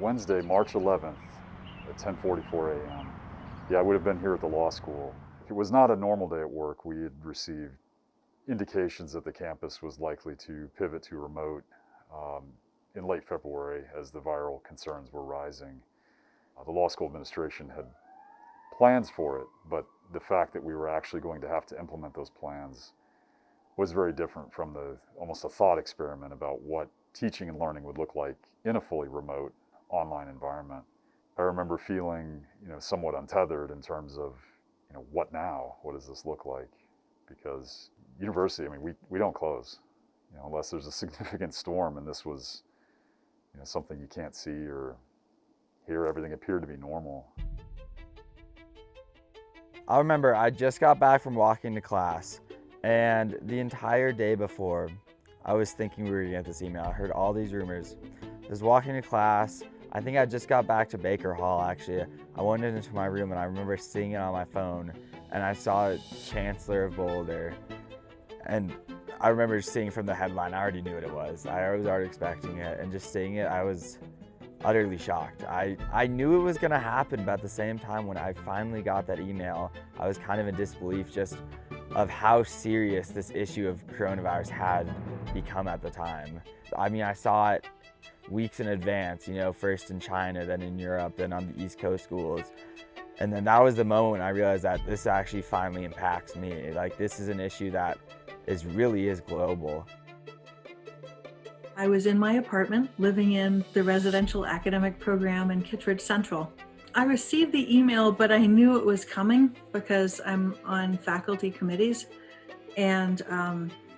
Wednesday, March 11th at 10:44 a.m. Yeah, I would have been here at the law school. If it was not a normal day at work, we had received indications that the campus was likely to pivot to remote um, in late February as the viral concerns were rising. The law school administration had plans for it, but the fact that we were actually going to have to implement those plans was very different from the almost a thought experiment about what teaching and learning would look like in a fully remote online environment. I remember feeling, somewhat untethered in terms of, what now? What does this look like? Because university, I mean, we don't close, unless there's a significant storm, and this was, something you can't see or hear. Everything appeared to be normal. I remember I just got back from walking to class, and the entire day before, I was thinking we were gonna get this email. I heard all these rumors. I was walking to class. I think I just got back to Baker Hall, actually. I went into my room, and I remember seeing it on my phone, and I saw Chancellor of Boulder. And I remember seeing from the headline, I already knew what it was. I was already expecting it, and just seeing it, I was utterly shocked. I knew it was gonna happen, but at the same time, when I finally got that email, I was kind of in disbelief just of how serious this issue of coronavirus had become at the time. I mean, I saw it weeks in advance, first in China, then in Europe, then on the East Coast schools. And then that was the moment I realized that this actually finally impacts me. Like, this is an issue that really is global. I was in my apartment living in the residential academic program in Kittredge Central. I received the email, but I knew it was coming because I'm on faculty committees. And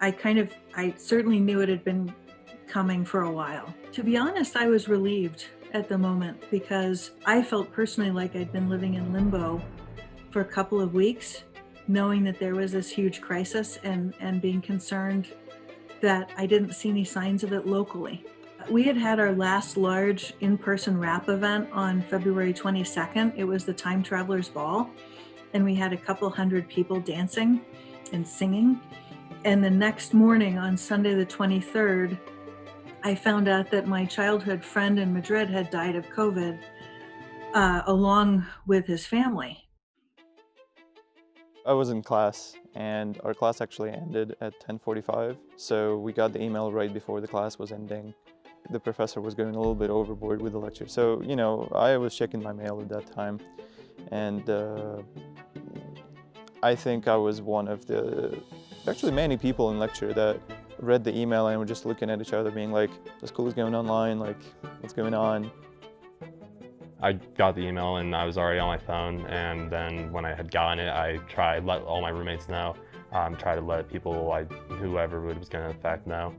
I certainly knew it had been coming for a while. To be honest, I was relieved at the moment because I felt personally like I'd been living in limbo for a couple of weeks, knowing that there was this huge crisis and being concerned that I didn't see any signs of it locally. We had our last large in-person rap event on February 22nd. It was the Time Travelers Ball, and we had a couple hundred people dancing and singing. And the next morning, on Sunday the 23rd, I found out that my childhood friend in Madrid had died of COVID, along with his family. I was in class, and our class actually ended at 10:45, so we got the email right before the class was ending. The professor was going a little bit overboard with the lecture, so, I was checking my mail at that time, and I think I was one of the, actually many people in lecture that read the email and were just looking at each other being like, the school is going online, like, what's going on? I got the email and I was already on my phone, and then when I had gotten it, I tried to let all my roommates know, try to let people, whoever it was going to affect, know.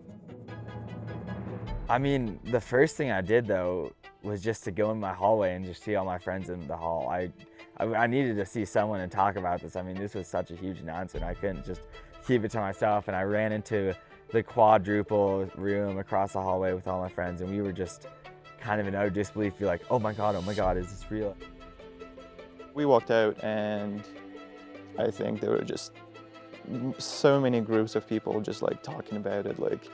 I mean, the first thing I did, though, was just to go in my hallway and just see all my friends in the hall. I needed to see someone and talk about this. I mean, this was such a huge announcement. I couldn't just keep it to myself, and I ran into the quadruple room across the hallway with all my friends, and we were just kind of in utter disbelief. You're like, oh my God, is this real? We walked out, and I think there were just so many groups of people just like talking about it, like,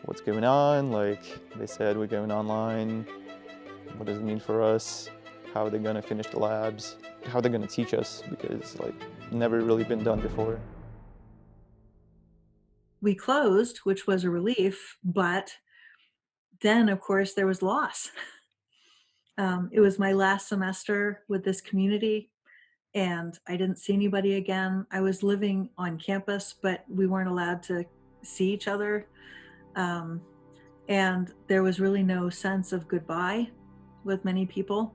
what's going on? Like, they said we're going online. What does it mean for us? How are they gonna finish the labs? How are they gonna teach us? Because, like, never really been done before. We closed, which was a relief, but then, of course, there was loss. It was my last semester with this community, and I didn't see anybody again. I was living on campus, but we weren't allowed to see each other. And there was really no sense of goodbye with many people.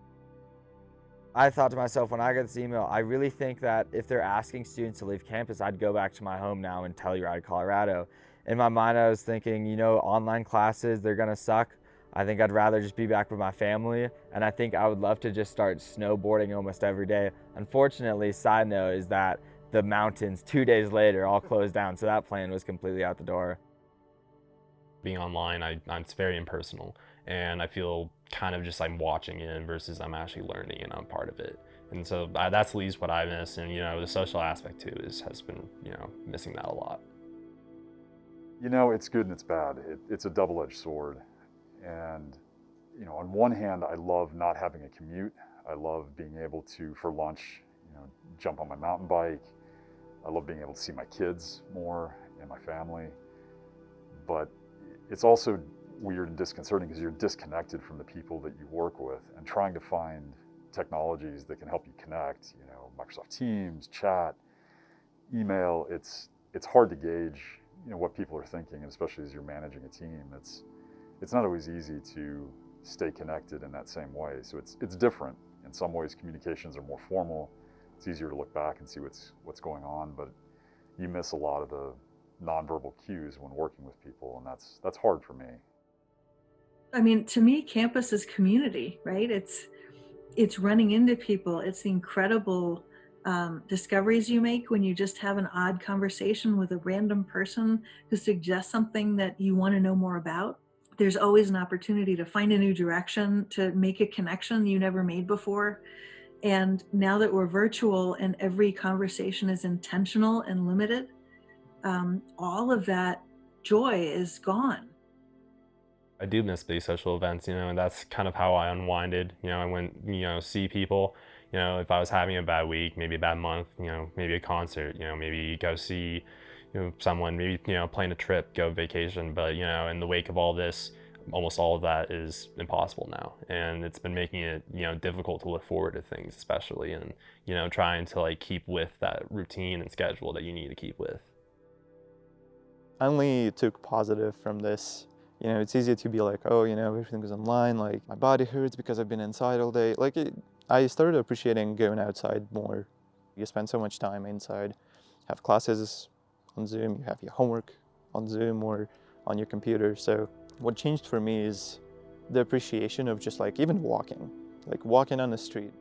I thought to myself when I got this email, I really think that if they're asking students to leave campus, I'd go back to my home now in Telluride, Colorado. In my mind, I was thinking, online classes, they're gonna suck. I think I'd rather just be back with my family, and I think I would love to just start snowboarding almost every day. Unfortunately, side note is that the mountains 2 days later all closed down, so that plan was completely out the door. Being online, it's very impersonal, and I feel kind of just I'm watching it versus I'm actually learning and I'm part of it. And so that's at least what I miss, and the social aspect too has been missing that a lot. It's good and it's bad. It's a double-edged sword, and on one hand, I love not having a commute. I love being able to, for lunch, jump on my mountain bike. I love being able to see my kids more and my family. But it's also weird and disconcerting because you're disconnected from the people that you work with, and trying to find technologies that can help you connect, Microsoft Teams, chat, email, it's hard to gauge, what people are thinking, and especially as you're managing a team. It's not always easy to stay connected in that same way. So it's different. In some ways, communications are more formal. It's easier to look back and see what's going on, but you miss a lot of the nonverbal cues when working with people, and that's hard for me. I mean, to me, campus is community, right? It's running into people. It's the incredible discoveries you make when you just have an odd conversation with a random person who suggests something that you want to know more about. There's always an opportunity to find a new direction, to make a connection you never made before. And now that we're virtual and every conversation is intentional and limited, all of that joy is gone. I do miss these social events, and that's kind of how I unwinded. I went, see people, if I was having a bad week, maybe a bad month, maybe a concert, maybe go see, someone, maybe, plan a trip, go vacation. But, in the wake of all this, almost all of that is impossible now. And it's been making it, difficult to look forward to things, especially, and, trying to like keep with that routine and schedule that you need to keep with. I only took positive from this. It's easy to be like, oh, everything is online, like my body hurts because I've been inside all day. I started appreciating going outside more. You spend so much time inside, have classes on Zoom, you have your homework on Zoom or on your computer. So what changed for me is the appreciation of just even walking on the street.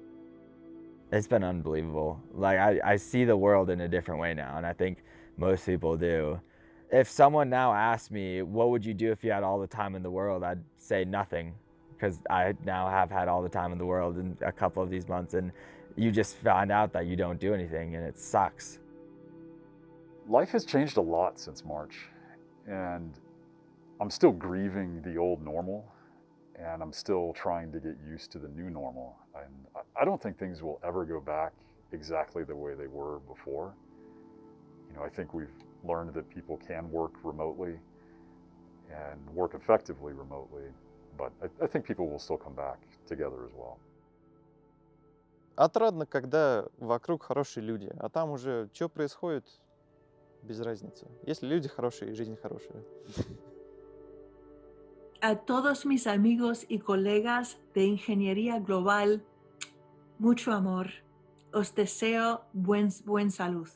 It's been unbelievable. I see the world in a different way now, and I think most people do. If someone now asked me, what would you do if you had all the time in the world? I'd say nothing, because I now have had all the time in the world in a couple of these months, and you just find out that you don't do anything, and it sucks. Life has changed a lot since March, and I'm still grieving the old normal, and I'm still trying to get used to the new normal. And I don't think things will ever go back exactly the way they were before. I think we've learned that people can work remotely and work effectively remotely, but I think people will still come back together as well. Отрадно, когда вокруг хорошие люди, а там уже что происходит, без разницы. Если люди хорошие, жизнь хорошая. A todos mis amigos y colegas de Ingeniería Global, mucho amor. Os deseo buen salud.